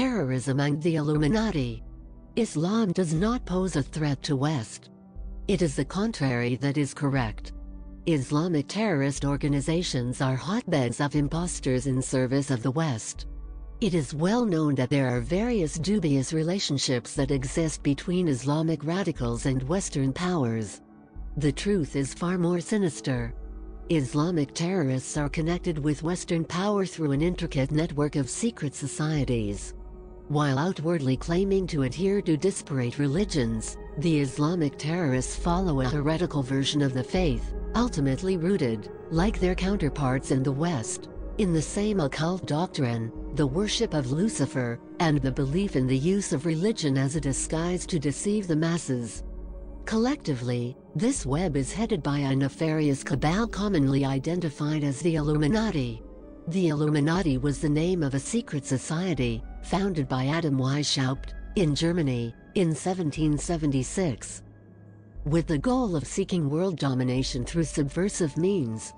terrorism and the Illuminati. Islam does not pose a threat to West. It is the contrary that is correct. Islamic terrorist organizations are hotbeds of imposters in service of the West. It is well known that there are various dubious relationships that exist between Islamic radicals and Western powers. The truth is far more sinister. Islamic terrorists are connected with Western power through an intricate network of secret societies. While outwardly claiming to adhere to disparate religions, the Islamic terrorists follow a heretical version of the faith, ultimately rooted, like their counterparts in the West, in the same occult doctrine, the worship of Lucifer, and the belief in the use of religion as a disguise to deceive the masses. Collectively, this web is headed by a nefarious cabal commonly identified as the Illuminati. The Illuminati was the name of a secret society, founded by Adam Weishaupt, in Germany, in 1776. With the goal of seeking world domination through subversive means.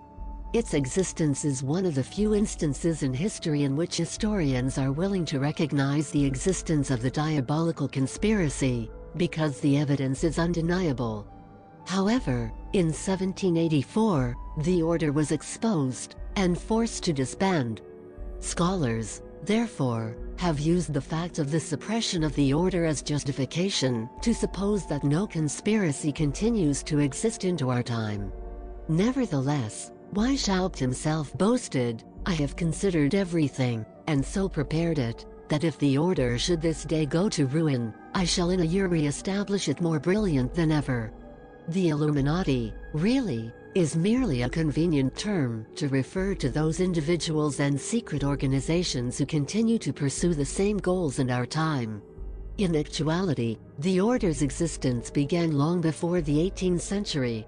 Its existence is one of the few instances in history in which historians are willing to recognize the existence of the diabolical conspiracy, because the evidence is undeniable. However, in 1784, the order was exposed and forced to disband. Scholars, therefore, have used the fact of the suppression of the order as justification to suppose that no conspiracy continues to exist into our time. Nevertheless, Weishaupt himself boasted, "I have considered everything, and so prepared it, that if the order should this day go to ruin, I shall in a year re-establish it more brilliant than ever." The Illuminati, really, is merely a convenient term to refer to those individuals and secret organizations who continue to pursue the same goals in our time. In actuality, the order's existence began long before the 18th century.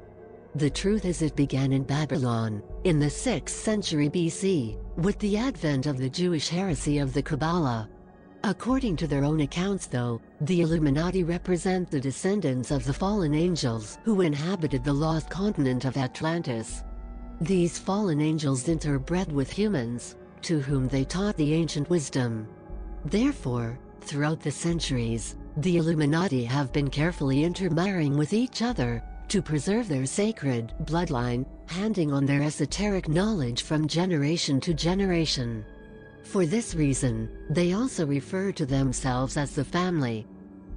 The truth is it began in Babylon, in the 6th century BC, with the advent of the Jewish heresy of the Kabbalah. According to their own accounts though, the Illuminati represent the descendants of the fallen angels who inhabited the lost continent of Atlantis. These fallen angels interbred with humans, to whom they taught the ancient wisdom. Therefore, throughout the centuries, the Illuminati have been carefully intermarrying with each other, to preserve their sacred bloodline, handing on their esoteric knowledge from generation to generation. For this reason, they also refer to themselves as the family.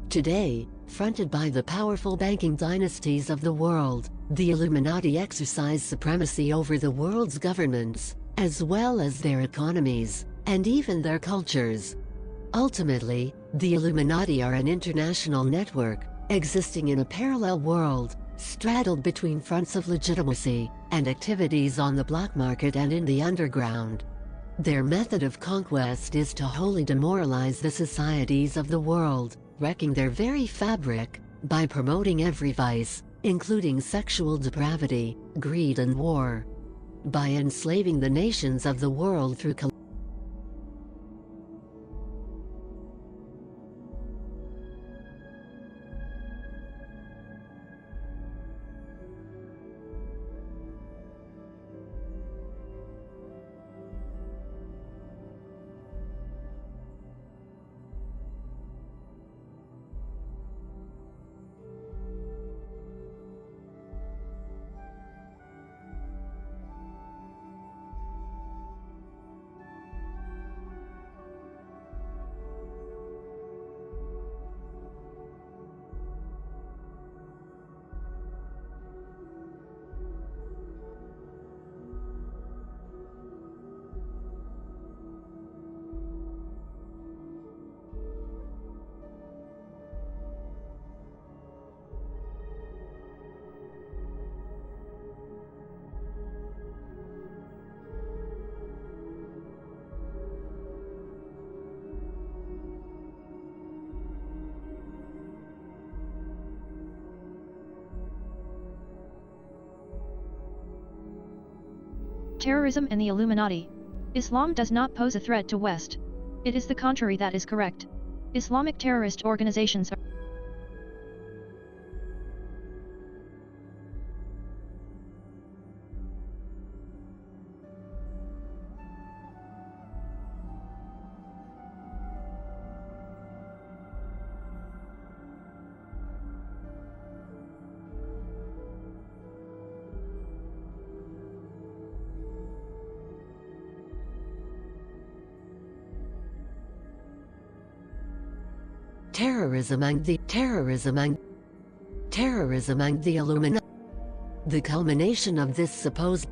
Today, fronted by the powerful banking dynasties of the world, the Illuminati exercise supremacy over the world's governments, as well as their economies, and even their cultures. Ultimately, the Illuminati are an international network, existing in a parallel world, straddled between fronts of legitimacy and activities on the black market and in the underground. Their method of conquest is to wholly demoralize the societies of the world, wrecking their very fabric, by promoting every vice, including sexual depravity, greed and war. By enslaving the nations of the world through Terrorism and the Illuminati. Islam does not pose a threat to West. It is the contrary that is correct. Islamic terrorist organizations are terrorism and the Illuminati. The culmination of this supposed.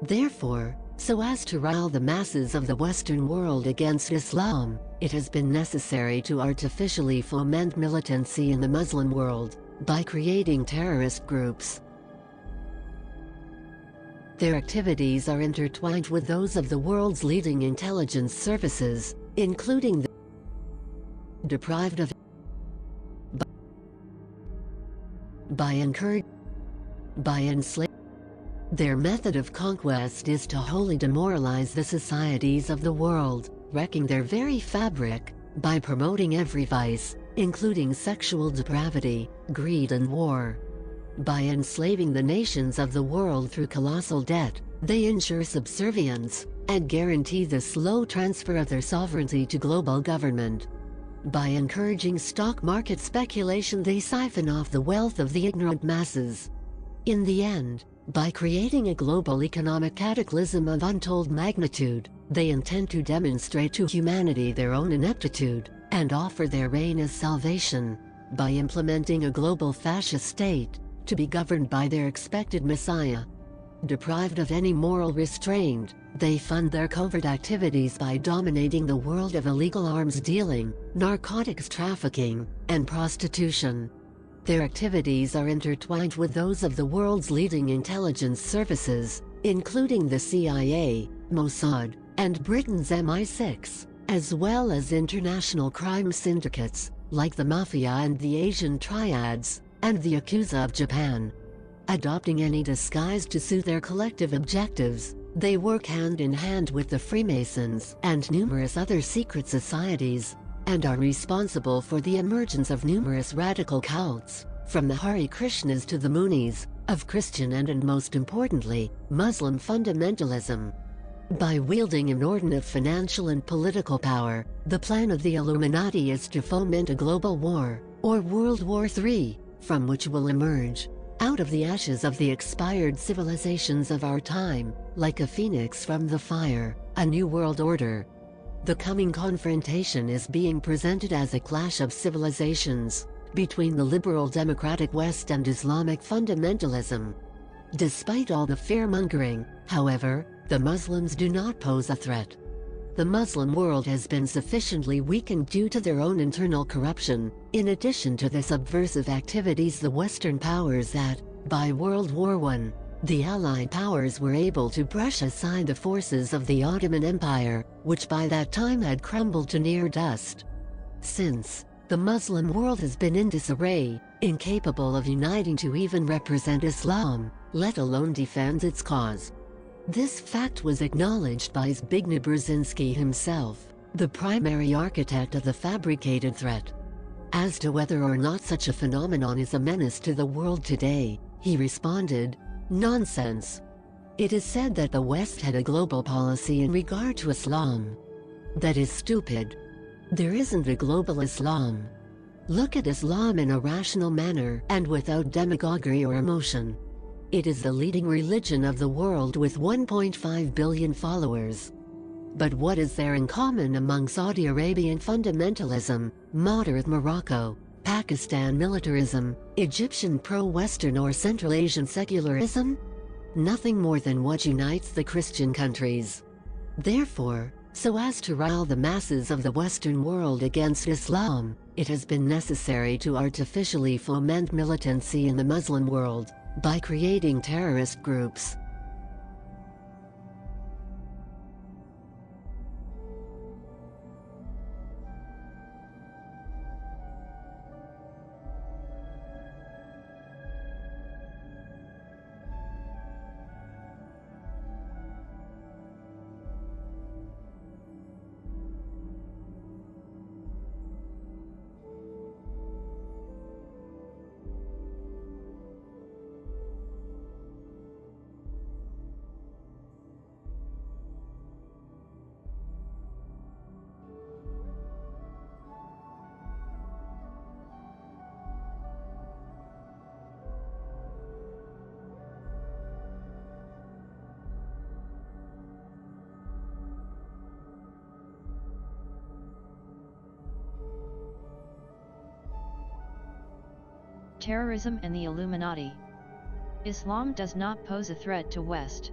Therefore, so as to rile the masses of the Western world against Islam, it has been necessary to artificially foment militancy in the Muslim world by creating terrorist groups. Their activities are intertwined with those of the world's leading intelligence services, including the deprived of by enslaving. Their method of conquest is to wholly demoralize the societies of the world, wrecking their very fabric, by promoting every vice, including sexual depravity, greed and war. By enslaving the nations of the world through colossal debt, they ensure subservience, and guarantee the slow transfer of their sovereignty to global government. By encouraging stock market speculation, they siphon off the wealth of the ignorant masses. In the end, by creating a global economic cataclysm of untold magnitude, they intend to demonstrate to humanity their own ineptitude, and offer their reign as salvation. By implementing a global fascist state, to be governed by their expected messiah. Deprived of any moral restraint, they fund their covert activities by dominating the world of illegal arms dealing, narcotics trafficking, and prostitution. Their activities are intertwined with those of the world's leading intelligence services, including the CIA, Mossad, and Britain's MI6, as well as international crime syndicates, like the Mafia and the Asian Triads, and the Yakuza of Japan. Adopting any disguise to suit their collective objectives, they work hand in hand with the Freemasons and numerous other secret societies, and are responsible for the emergence of numerous radical cults, from the Hare Krishnas to the Moonies, of Christian and most importantly, Muslim fundamentalism. By wielding inordinate financial and political power, the plan of the Illuminati is to foment a global war, or World War III, from which will emerge, out of the ashes of the expired civilizations of our time, like a phoenix from the fire, a new world order. The coming confrontation is being presented as a clash of civilizations, between the liberal democratic West and Islamic fundamentalism. Despite all the fear-mongering, however, the Muslims do not pose a threat. The Muslim world has been sufficiently weakened due to their own internal corruption, in addition to the subversive activities the Western powers that, by World War I, the Allied powers were able to brush aside the forces of the Ottoman Empire, which by that time had crumbled to near dust. Since, the Muslim world has been in disarray, incapable of uniting to even represent Islam, let alone defend its cause. This fact was acknowledged by Zbigniew Brzezinski himself, the primary architect of the fabricated threat. As to whether or not such a phenomenon is a menace to the world today, he responded, "Nonsense. It is said that the West had a global policy in regard to Islam. That is stupid. There isn't a global Islam. Look at Islam in a rational manner and without demagoguery or emotion. It is the leading religion of the world with 1.5 billion followers. But what is there in common among Saudi Arabian fundamentalism, moderate Morocco, Pakistan militarism, Egyptian pro-Western or Central Asian secularism? Nothing more than what unites the Christian countries. Therefore, so as to rile the masses of the Western world against Islam, it has been necessary to artificially foment militancy in the Muslim world, by creating terrorist groups. Terrorism and the Illuminati. Islam does not pose a threat to West.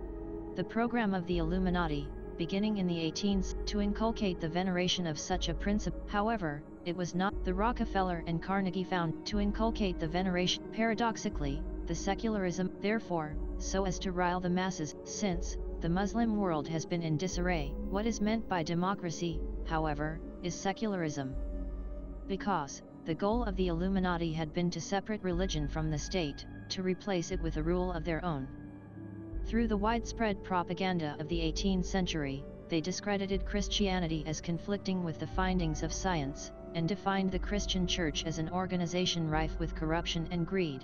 The program of the Illuminati, beginning in the 18th, to inculcate the veneration of such a principle. However, it was not the Rockefeller and Carnegie found to inculcate the veneration. Paradoxically, the secularism, therefore, so as to rile the masses, since the Muslim world has been in disarray. What is meant by democracy, however, is secularism. Because the goal of the Illuminati had been to separate religion from the state, to replace it with a rule of their own. Through the widespread propaganda of the 18th century, they discredited Christianity as conflicting with the findings of science, and defined the Christian Church as an organization rife with corruption and greed.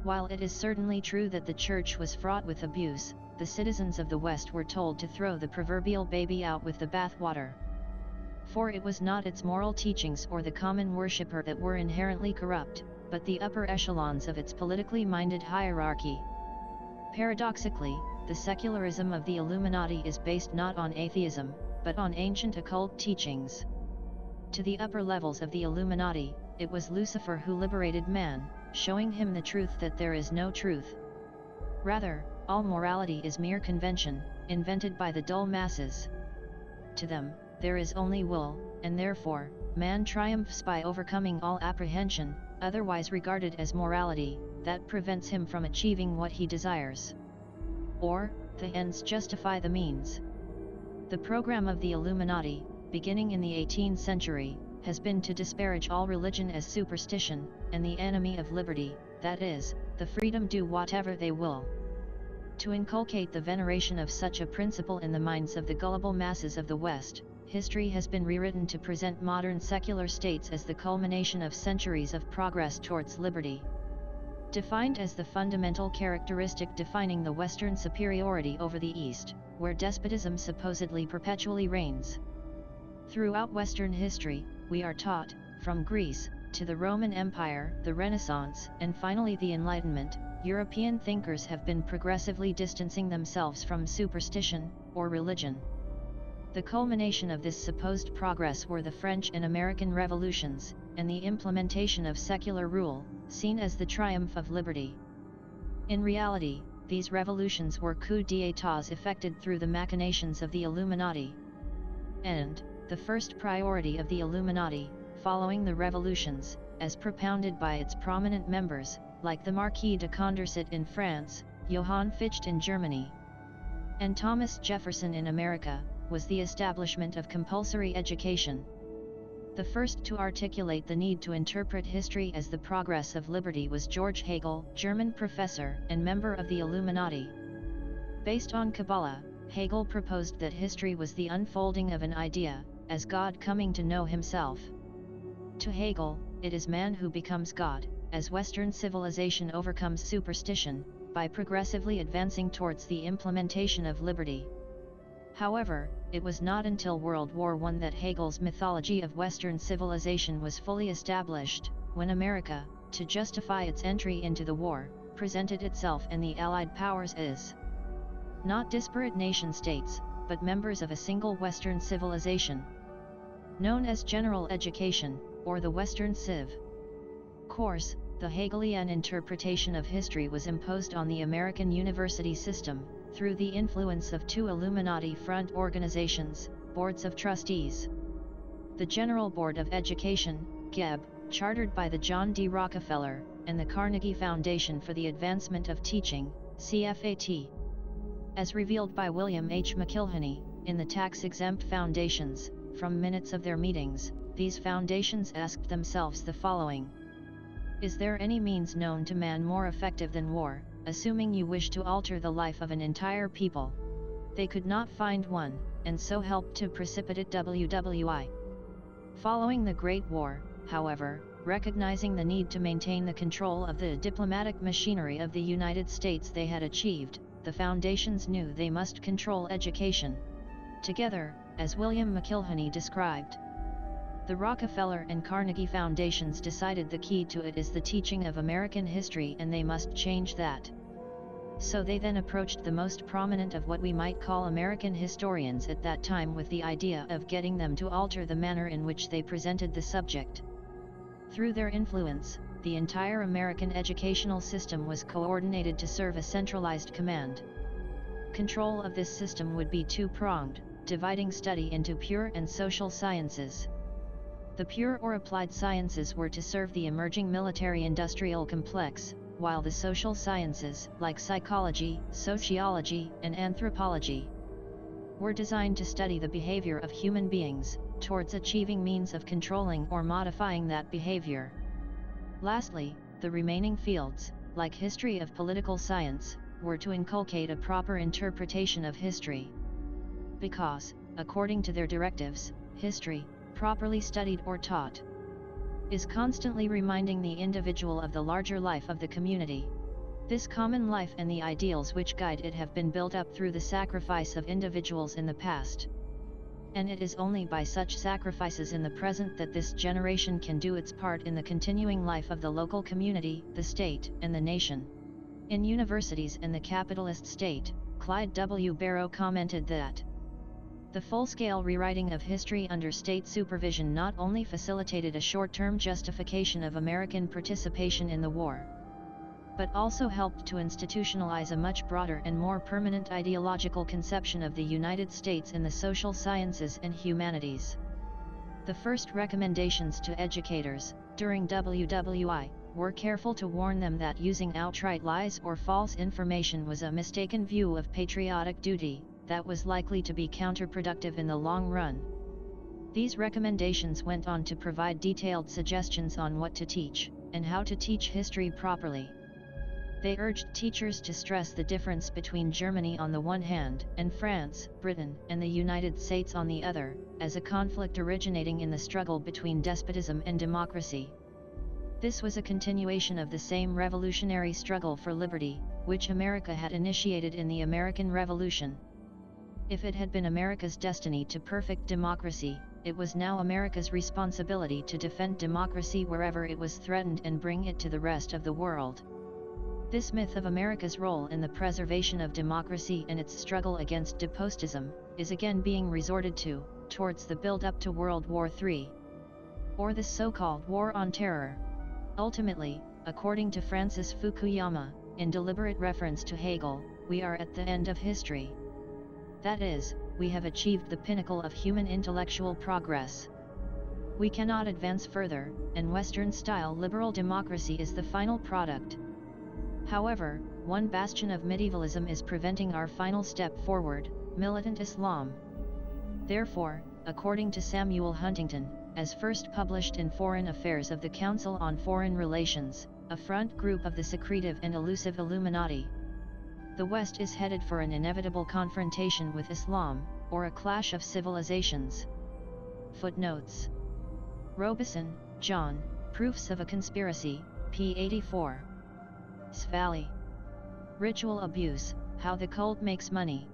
While it is certainly true that the Church was fraught with abuse, the citizens of the West were told to throw the proverbial baby out with the bathwater. For it was not its moral teachings or the common worshipper that were inherently corrupt, but the upper echelons of its politically minded hierarchy. Paradoxically, the secularism of the Illuminati is based not on atheism, but on ancient occult teachings. To the upper levels of the Illuminati, it was Lucifer who liberated man, showing him the truth that there is no truth. Rather, all morality is mere convention, invented by the dull masses. To them, there is only will, and therefore, man triumphs by overcoming all apprehension, otherwise regarded as morality, that prevents him from achieving what he desires. Or, the ends justify the means. The program of the Illuminati, beginning in the 18th century, has been to disparage all religion as superstition, and the enemy of liberty, that is, the freedom do whatever they will. To inculcate the veneration of such a principle in the minds of the gullible masses of the West, history has been rewritten to present modern secular states as the culmination of centuries of progress towards liberty. Defined as the fundamental characteristic defining the Western superiority over the East, where despotism supposedly perpetually reigns. Throughout Western history, we are taught, from Greece, to the Roman Empire, the Renaissance, and finally the Enlightenment, European thinkers have been progressively distancing themselves from superstition, or religion. The culmination of this supposed progress were the French and American revolutions, and the implementation of secular rule, seen as the triumph of liberty. In reality, these revolutions were coups d'états effected through the machinations of the Illuminati. And the first priority of the Illuminati, following the revolutions, as propounded by its prominent members, like the Marquis de Condorcet in France, Johann Fichte in Germany, and Thomas Jefferson in America, was the establishment of compulsory education. The first to articulate the need to interpret history as the progress of liberty was George Hegel, German professor and member of the Illuminati. Based on Kabbalah, Hegel proposed that history was the unfolding of an idea, as God coming to know himself. To Hegel, it is man who becomes God, as Western civilization overcomes superstition, by progressively advancing towards the implementation of liberty. However, it was not until World War I that Hegel's mythology of Western civilization was fully established, when America, to justify its entry into the war, presented itself and the Allied powers as not disparate nation-states, but members of a single Western civilization, known as general education, or the Western Civ. Course, the Hegelian interpretation of history was imposed on the American university system, through the influence of two Illuminati front organizations, boards of trustees. The General Board of Education, GEB, chartered by the John D. Rockefeller, and the Carnegie Foundation for the Advancement of Teaching, CFAT. As revealed by William H. McIlhenny, in the Tax-Exempt Foundations, from minutes of their meetings, these foundations asked themselves the following: is there any means known to man more effective than war, assuming you wish to alter the life of an entire people? They could not find one, and so helped to precipitate WWI. Following the Great War, however, recognizing the need to maintain the control of the diplomatic machinery of the United States they had achieved, the foundations knew they must control education. Together, as William McIlhenny described, the Rockefeller and Carnegie Foundations decided the key to it is the teaching of American history, and they must change that. So they then approached the most prominent of what we might call American historians at that time with the idea of getting them to alter the manner in which they presented the subject. Through their influence, the entire American educational system was coordinated to serve a centralized command. Control of this system would be two-pronged, dividing study into pure and social sciences. The pure or applied sciences were to serve the emerging military-industrial complex, while the social sciences, like psychology, sociology, and anthropology, were designed to study the behavior of human beings, towards achieving means of controlling or modifying that behavior. Lastly, the remaining fields, like history of political science, were to inculcate a proper interpretation of history. Because, according to their directives, history, properly studied or taught, is constantly reminding the individual of the larger life of the community. This common life and the ideals which guide it have been built up through the sacrifice of individuals in the past. And it is only by such sacrifices in the present that this generation can do its part in the continuing life of the local community, the state, and the nation. In Universities and the Capitalist State, Clyde W. Barrow commented that the full-scale rewriting of history under state supervision not only facilitated a short-term justification of American participation in the war, but also helped to institutionalize a much broader and more permanent ideological conception of the United States in the social sciences and humanities. The first recommendations to educators, during WWI, were careful to warn them that using outright lies or false information was a mistaken view of patriotic duty, that was likely to be counterproductive in the long run. These recommendations went on to provide detailed suggestions on what to teach, and how to teach history properly. They urged teachers to stress the difference between Germany on the one hand, and France, Britain, and the United States on the other, as a conflict originating in the struggle between despotism and democracy. This was a continuation of the same revolutionary struggle for liberty, which America had initiated in the American Revolution. If it had been America's destiny to perfect democracy, it was now America's responsibility to defend democracy wherever it was threatened and bring it to the rest of the world. This myth of America's role in the preservation of democracy and its struggle against despotism, is again being resorted to, towards the build-up to World War III, or the so-called War on Terror. Ultimately, according to Francis Fukuyama, in deliberate reference to Hegel, we are at the end of history. That is, we have achieved the pinnacle of human intellectual progress. We cannot advance further, and Western-style liberal democracy is the final product. However, one bastion of medievalism is preventing our final step forward, militant Islam. Therefore, according to Samuel Huntington, as first published in Foreign Affairs of the Council on Foreign Relations, a front group of the secretive and elusive Illuminati, the West is headed for an inevitable confrontation with Islam, or a clash of civilizations. Footnotes. Robeson, John, Proofs of a Conspiracy, p. 84. Svali. Ritual Abuse, How the Cult Makes Money.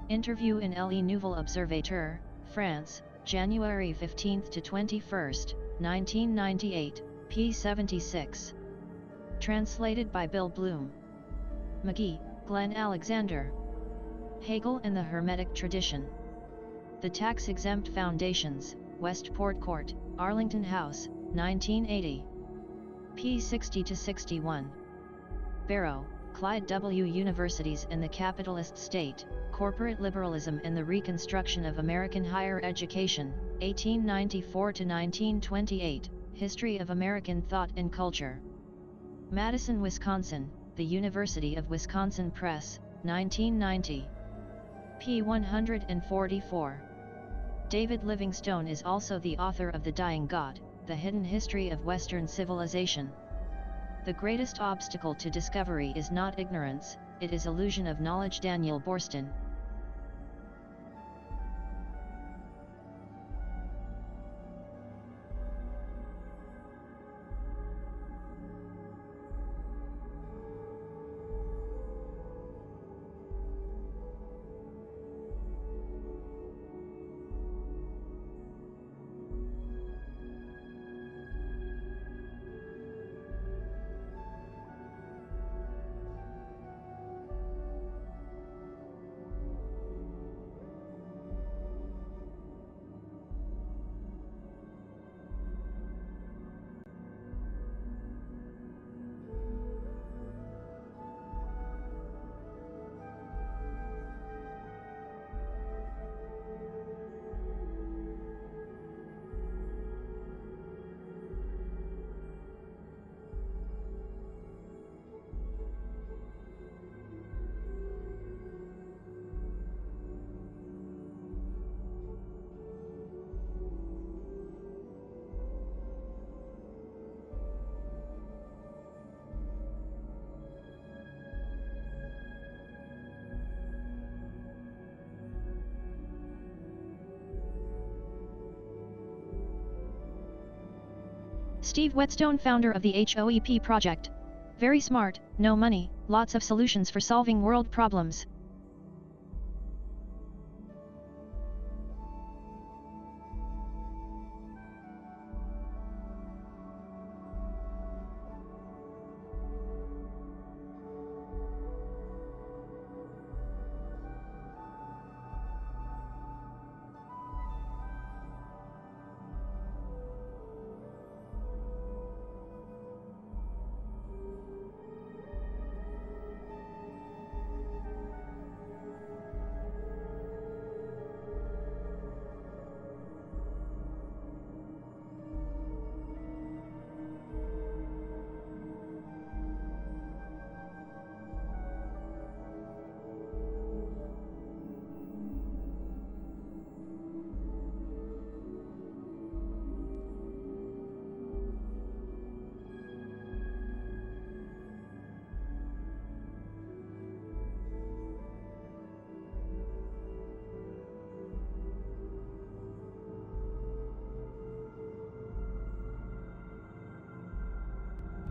Interview in Le Nouvel Observateur, France, January 15 to 21, 1998, p. 76. Translated by Bill Bloom. McGee, Glenn Alexander. Hegel and the Hermetic Tradition. The Tax-Exempt Foundations, Westport Court, Arlington House, 1980. p. 60-61. Barrow, Clyde W. Universities and the Capitalist State, Corporate Liberalism and the Reconstruction of American Higher Education, 1894-1928, History of American Thought and Culture. Madison, Wisconsin, The University of Wisconsin Press, 1990. p. 144. David Livingstone is also the author of The Dying God, The Hidden History of Western Civilization. The greatest obstacle to discovery is not ignorance, it is illusion of knowledge. Daniel Boorstin. Steve Whetstone, founder of the HOEP project. Very smart, no money, lots of solutions for solving world problems.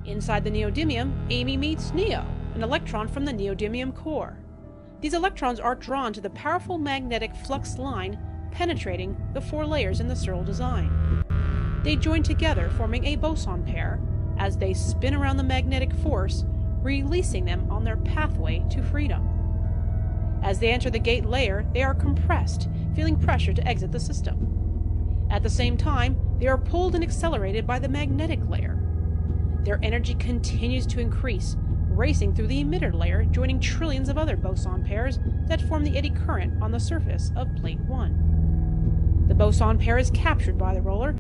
Inside the neodymium, Amy meets Neo, an electron from the neodymium core. These electrons are drawn to the powerful magnetic flux line penetrating the 4 layers in the Searle design. They join together, forming a boson pair, as they spin around the magnetic force, releasing them on their pathway to freedom. As they enter the gate layer, they are compressed, feeling pressure to exit the system. At the same time, they are pulled and accelerated by the magnetic layer. Their energy continues to increase, racing through the emitter layer, joining trillions of other boson pairs that form the eddy current on the surface of plate 1. The boson pair is captured by the roller,